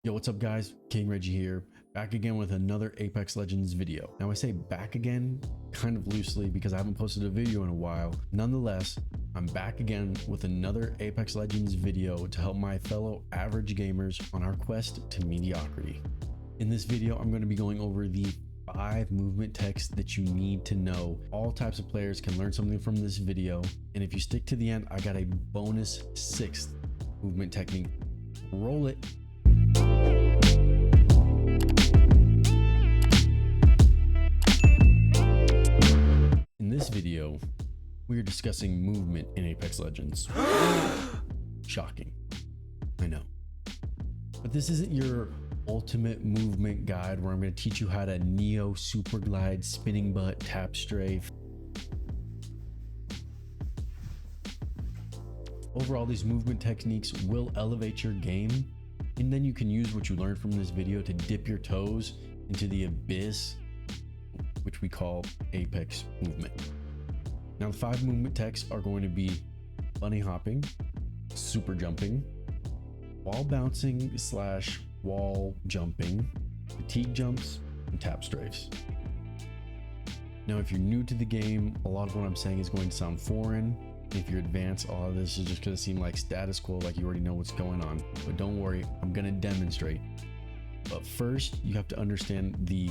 Yo, what's up guys? King Reggie here, back again with another Apex Legends video. Now I say back again kind of loosely because I haven't posted a video in a while. Nonetheless, I'm back again with another Apex Legends video to help my fellow average gamers on our quest to mediocrity. In this video, I'm going to be going over the 5 movement techs that you need to know. All types of players can learn something from this video, and if you stick to the end, I got a bonus 6th movement technique. Roll it. In this video, we are discussing movement in Apex Legends. Shocking, I know. But this isn't your ultimate movement guide where I'm going to teach you how to Neo super glide, spinning butt, tap strafe. Overall, these movement techniques will elevate your game, and then you can use what you learned from this video to dip your toes into the abyss, which we call Apex movement. Now the 5 movement techs are going to be bunny hopping, super jumping, wall bouncing / wall jumping, fatigue jumps, and tap strafes. Now if you're new to the game, a lot of what I'm saying is going to sound foreign. If you're advanced, all of this is just going to seem like status quo, like you already know what's going on. But don't worry, I'm going to demonstrate. But first, you have to understand the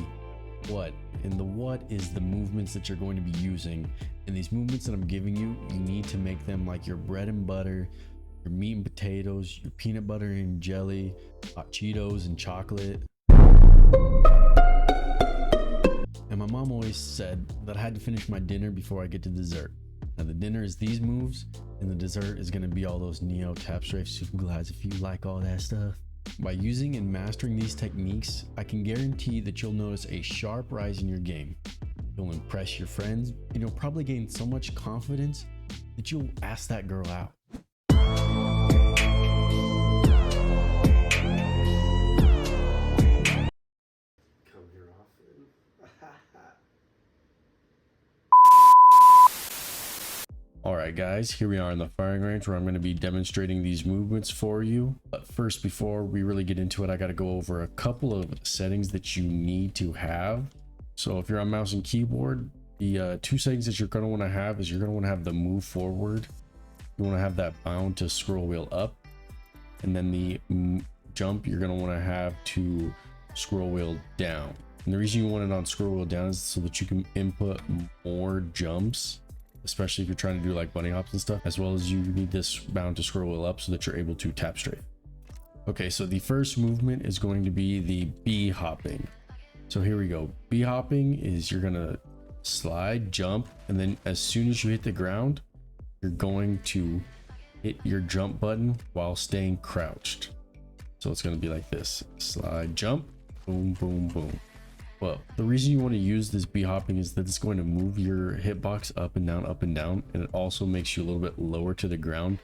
what, and the what is the movements that you're going to be using. And these movements that I'm giving you, you need to make them like your bread and butter, your meat and potatoes, your peanut butter and jelly, hot Cheetos and chocolate. And my mom always said that I had to finish my dinner before I get to dessert. Now the dinner is these moves, and the dessert is going to be all those Neo, tap strafe, super glides if you like all that stuff. By using and mastering these techniques, I can guarantee that you'll notice a sharp rise in your game. You'll impress your friends, and you'll probably gain so much confidence that you'll ask that girl out. Come here often. Alright guys, here we are in the firing range where I'm going to be demonstrating these movements for you. But first, before we really get into it, I got to go over a couple of settings that you need to have. So if you're on mouse and keyboard, the 2 settings that you're going to want to have is you're going to want to have the move forward. You want to have that bound to scroll wheel up. And then the jump, you're going to want to have to scroll wheel down. And the reason you want it on scroll wheel down is so that you can input more jumps, especially if you're trying to do like bunny hops and stuff, as well as you need this bound to scroll wheel up so that you're able to tap strafe. Okay, so the first movement is going to be the B hopping. So here we go. B hopping is you're gonna slide, jump, and then as soon as you hit the ground, you're going to hit your jump button while staying crouched. So it's gonna be like this: slide, jump, boom, boom, boom. Well, the reason you want to use this B hopping is that it's going to move your hitbox up and down, and it also makes you a little bit lower to the ground.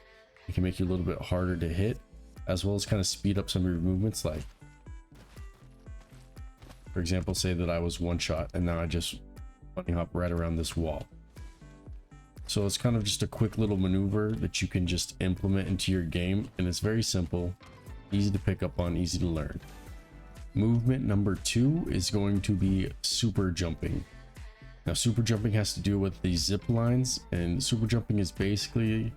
It can make you a little bit harder to hit, as well as kind of speed up some of your movements. Like, for example, say that I was one shot and now I just bunny hop right around this wall. So it's kind of just a quick little maneuver that you can just implement into your game, and it's very simple, easy to pick up on, easy to learn. Movement number 2 is going to be super jumping. Now super jumping has to do with the zip lines, and super jumping is basically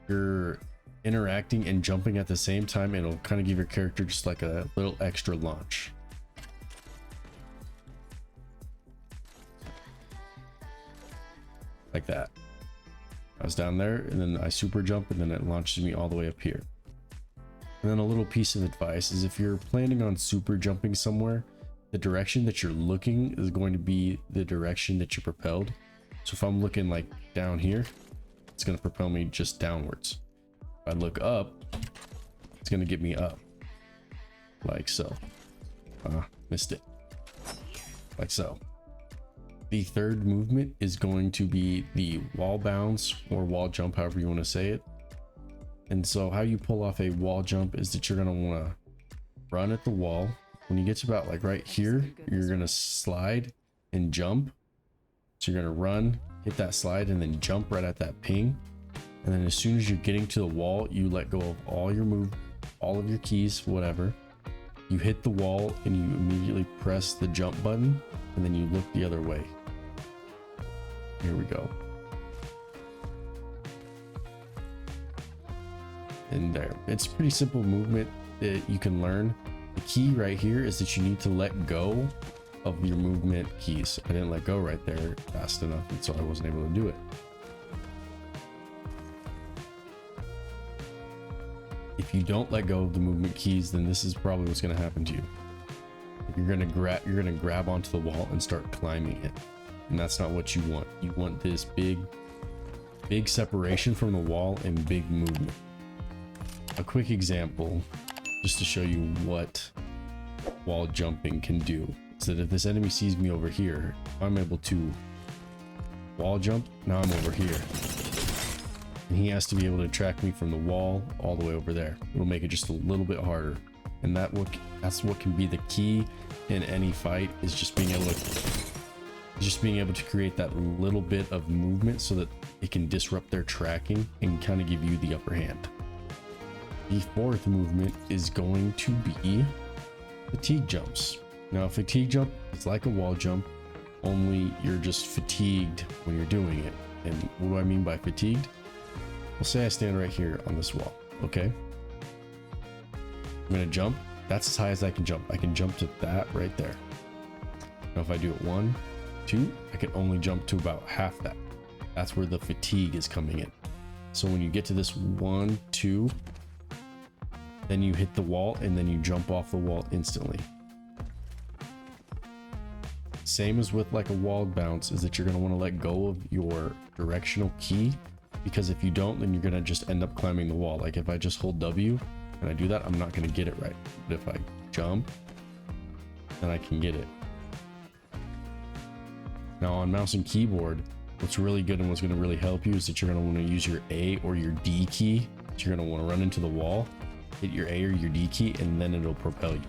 you're interacting and jumping at the same time, and it'll kind of give your character just like a little extra launch. Like that. I was down there and then I super jump and then it launches me all the way up here. And then a little piece of advice is if you're planning on super jumping somewhere, the direction that you're looking is going to be the direction that you propelled. So if I'm looking like down here, it's going to propel me just downwards. If I look up, it's going to get me up. Like so. Missed it. Like so. The third movement is going to be the wall bounce or wall jump, however you want to say it. And so how you pull off a wall jump is that you're going to want to run at the wall. When you get to about like right here, you're going to slide and jump. So you're going to run, hit that slide, and then jump right at that ping. And then as soon as you're getting to the wall, you let go of all your move, all of your keys, whatever, You hit the wall and you immediately press the jump button, and then you look the other way. Here we go. And there. It's a pretty simple movement that you can learn. The key right here is that you need to let go of your movement keys. I didn't let go right there fast enough, and so I wasn't able to do it. If you don't let go of the movement keys, then this is probably what's going to happen to you. You're going to grab onto the wall and start climbing it, and that's not what you want. You want this big separation from the wall and big movement. A quick example, just to show you what wall jumping can do, is that if this enemy sees me over here, I'm able to wall jump. Now I'm over here, and he has to be able to track me from the wall all the way over there. It'll make it just a little bit harder, and that's what can be the key in any fight, is just being able to create that little bit of movement so that it can disrupt their tracking and kind of give you the upper hand. The fourth movement is going to be fatigue jumps. Now, a fatigue jump is like a wall jump, only you're just fatigued when you're doing it. And what do I mean by fatigued? Well, say I stand right here on this wall, okay? I'm gonna jump. That's as high as I can jump. I can jump to that right there. Now, if I do it 1, 2, I can only jump to about half that. That's where the fatigue is coming in. So when you get to this 1, 2, then you hit the wall and then you jump off the wall instantly. Same as with like a wall bounce, is that you're going to want to let go of your directional key, because if you don't, then you're going to just end up climbing the wall. Like if I just hold W and I do that, I'm not going to get it right. But if I jump, then I can get it. Now on mouse and keyboard, what's really good and what's going to really help you is that you're going to want to use your A or your D key. So you're going to want to run into the wall, hit your A or your D key, and then it'll propel you.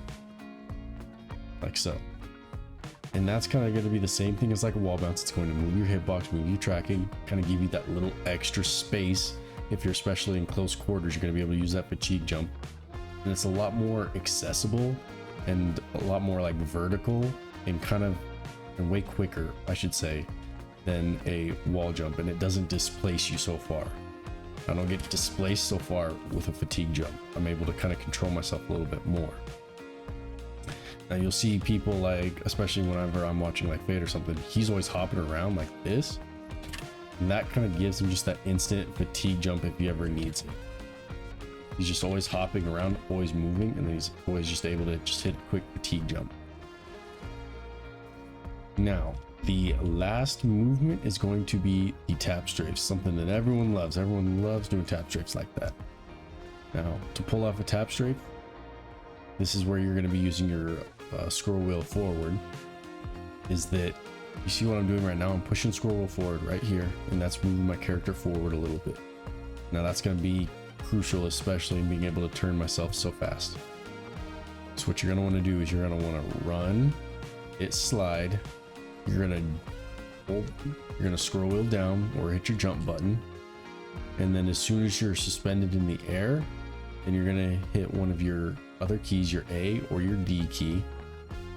Like so. And that's kind of going to be the same thing as like a wall bounce. It's going to move your hitbox, move your tracking, kind of give you that little extra space. If you're especially in close quarters, you're going to be able to use that fatigue jump. And it's a lot more accessible and a lot more like vertical and way quicker, I should say, than a wall jump. And it doesn't displace you so far. I don't get displaced so far with a fatigue jump. I'm able to kind of control myself a little bit more. Now you'll see people like, especially whenever I'm watching like Fade or something, he's always hopping around like this. And that kind of gives him just that instant fatigue jump if he ever needs it. He's just always hopping around, always moving, and then he's always just able to just hit a quick fatigue jump. Now, the last movement is going to be the tap strafes, something that everyone loves. Everyone loves doing tap strafes like that. Now, to pull off a tap strafe, this is where you're going to be using your scroll wheel forward. Is that, you see what I'm doing right now? I'm pushing scroll wheel forward right here, and that's moving my character forward a little bit. Now that's going to be crucial, especially in being able to turn myself so fast. So what you're going to want to do is you're going to want to run, hit slide, you're going to scroll wheel down or hit your jump button, and then as soon as you're suspended in the air, then you're going to hit one of your other keys, your A or your D key,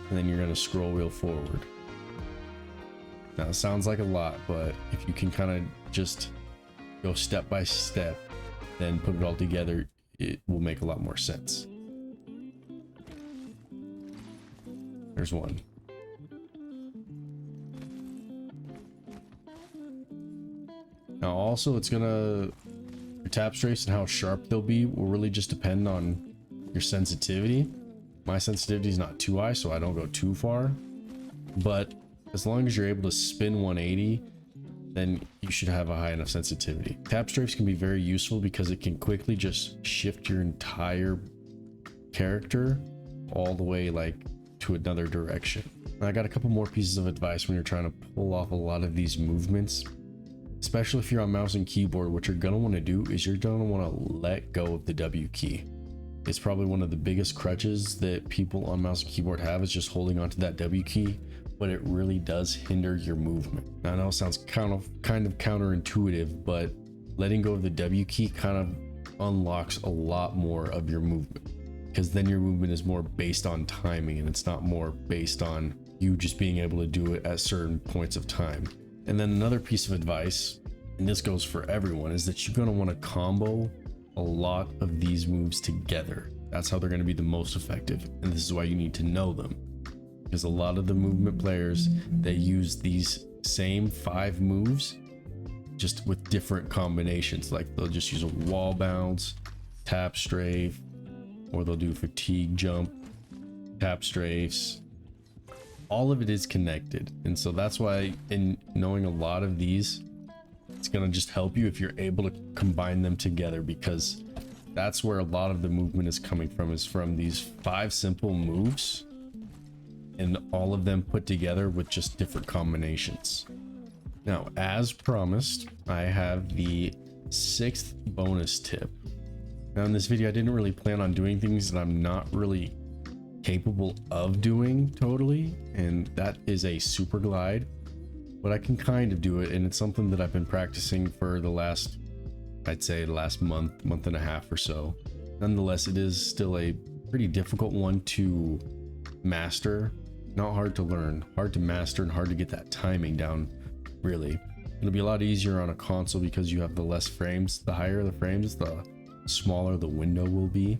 and then you're going to scroll wheel forward. Now it sounds like a lot, but if you can kind of just go step by step, then put it all together, it will make a lot more sense. There's one. Now also, it's gonna, your tap strafes and how sharp they'll be will really just depend on your sensitivity. My sensitivity is not too high, so I don't go too far, but as long as you're able to spin 180, then you should have a high enough sensitivity. Tap strafes can be very useful because it can quickly just shift your entire character all the way like to another direction. And I got a couple more pieces of advice when you're trying to pull off a lot of these movements, especially if you're on mouse and keyboard. What you're gonna want to do is you're gonna want to let go of the W key. It's probably one of the biggest crutches that people on mouse and keyboard have, is just holding onto that W key, but it really does hinder your movement. Now I know it sounds kind of counterintuitive, but letting go of the W key kind of unlocks a lot more of your movement. because then your movement is more based on timing and it's not more based on you just being able to do it at certain points of time. And then another piece of advice, and this goes for everyone, is that you're going to want to combo a lot of these moves together. That's how they're going to be the most effective, and this is why you need to know them, because a lot of the movement players, they use these same 5 moves just with different combinations. Like they'll just use a wall bounce, tap strafe, or they'll do fatigue jump, tap strafes. All of it is connected, and so that's why in knowing a lot of these, it's going to just help you if you're able to combine them together, because that's where a lot of the movement is coming from, is from these 5 simple moves and all of them put together with just different combinations. Now, as promised, I have the 6th bonus tip. Now in this video, I didn't really plan on doing things that I'm not really capable of doing totally, and that is a super glide, but I can kind of do it, and it's something that I've been practicing for the last, I'd say the last month and a half or so. Nonetheless, it is still a pretty difficult one to master. Not hard to learn, hard to master, and hard to get that timing down, really. It'll be a lot easier on a console because you have the less frames. The higher the frames, the smaller the window will be.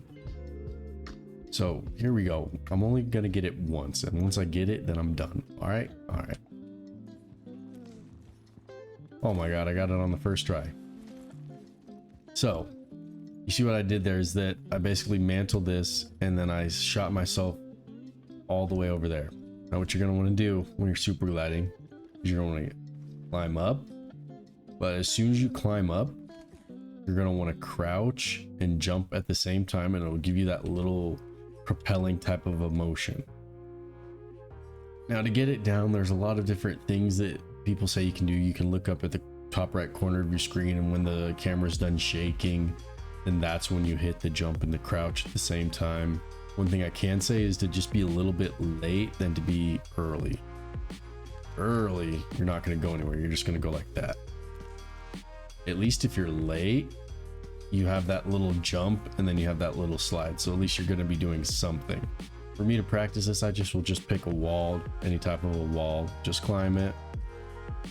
So here we go. I'm only gonna get it once, and once I get it, then I'm done. All right. Oh my god, I got it on the first try. So you see what I did there is that I basically mantled this, and then I shot myself all the way over there. Now what you're gonna want to do when you're super gliding is you're gonna want to climb up, but as soon as you climb up, you're gonna want to crouch and jump at the same time, and it'll give you that little propelling type of emotion. Now to get it down, there's a lot of different things that people say you can do. You can look up at the top right corner of your screen, and when the camera's done shaking, then that's when you hit the jump and the crouch at the same time. One thing I can say is to just be a little bit late than to be early. Early, you're not going to go anywhere. You're just going to go like that. At least if you're late, you have that little jump and then you have that little slide. So at least you're going to be doing something. For me to practice this, I will just pick a wall, any type of a wall, just climb it,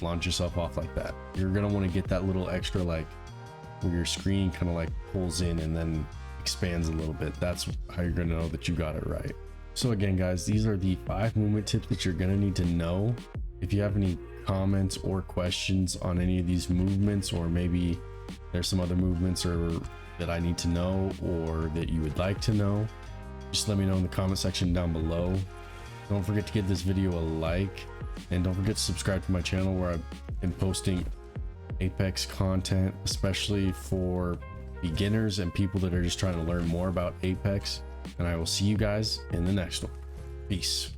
launch yourself off like that. You're going to want to get that little extra, like where your screen kind of like pulls in and then expands a little bit. That's how you're going to know that you got it right. So again, guys, these are the 5 movement tips that you're going to need to know. If you have any comments or questions on any of these movements, or maybe there's some other movements or that I need to know or that you would like to know, just let me know in the comment section down below. Don't forget to give this video a like, and don't forget to subscribe to my channel, where I've been posting Apex content, especially for beginners and people that are just trying to learn more about Apex. And I will see you guys in the next one. Peace.